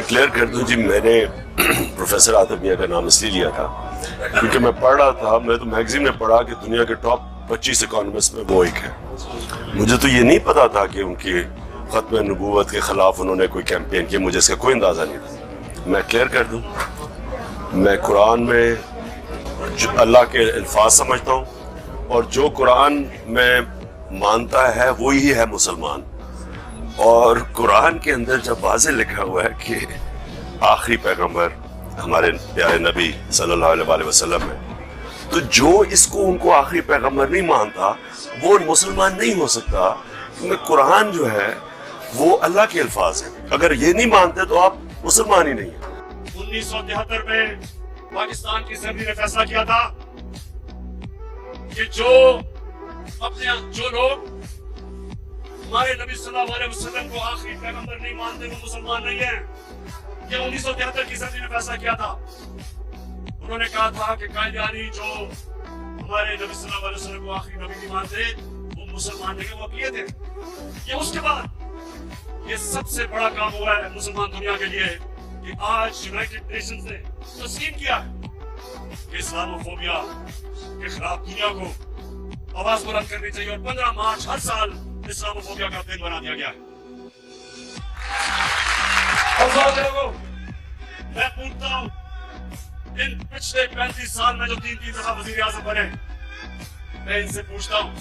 میں کلیئر کر دوں جی، میں نے پروفیسر عاطف میاں کا نام اس لیے لیا تھا کیونکہ میں پڑھ رہا تھا، میں تو میگزین میں پڑھا کہ دنیا کے ٹاپ 25 اکانومسٹ میں وہ ایک ہے. مجھے تو یہ نہیں پتا تھا کہ ان کی ختم نبوت کے خلاف انہوں نے کوئی کیمپین کیا، مجھے اس کا کوئی اندازہ نہیں تھا. میں کلیئر کر دوں، میں قرآن میں جو اللہ کے الفاظ سمجھتا ہوں، اور جو قرآن میں مانتا ہے وہی ہے مسلمان. اور قرآن کے اندر جب واضح لکھا ہوا ہے کہ آخری پیغمبر ہمارے پیارے نبی صلی اللہ علیہ وسلم ہے، تو جو اس کو ان کو آخری پیغمبر نہیں مانتا وہ مسلمان نہیں ہو سکتا، کیونکہ قرآن جو ہے وہ اللہ کے الفاظ ہیں. اگر یہ نہیں مانتے تو آپ مسلمان ہی نہیں ہیں. 1973 میں پاکستان کی اسمبلی نے فیصلہ کیا تھا کہ جو لوگ ہمارے نبی صلی اللہ علیہ وسلم کو آخری پیغمبر نہیں مانتے وہ مسلمان نہیں ہیں. یہ 1973 کی اسمبلی نے فیصلہ کیا تھا. انہوں نے کہا تھا کہ قائدیانی جو ہمارے نبی صلی اللہ علیہ وسلم کو آخری نبی نہیں مانتے وہ مسلمان نہیں ہیں، وہ کیے تھے. یہ اس کے بعد یہ سب سے بڑا کام ہوا ہے مسلمان دنیا کے لیے کہ آج یونائٹڈ نیشنز نے تسلیم کیا ہے کہ اسلاموفوبیا کے خلاف دنیا کو آواز بلند کرنی چاہیے، اور 15 مارچ ہر سال اسلاموفوبیا کا دن بنا دیا گیا ہے. میں پوچھتا ہوں ان پچھلے 35 سال میں جو 3 دفعہ وزیر اعظم بنے، میں ان سے پوچھتا ہوں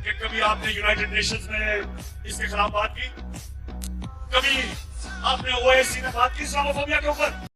کہ کبھی آپ نے یونائٹڈ نیشنز میں اس کے خلاف بات کی؟ کبھی آپ نے OIC میں بات کی اسلاموفوبیا کے اوپر؟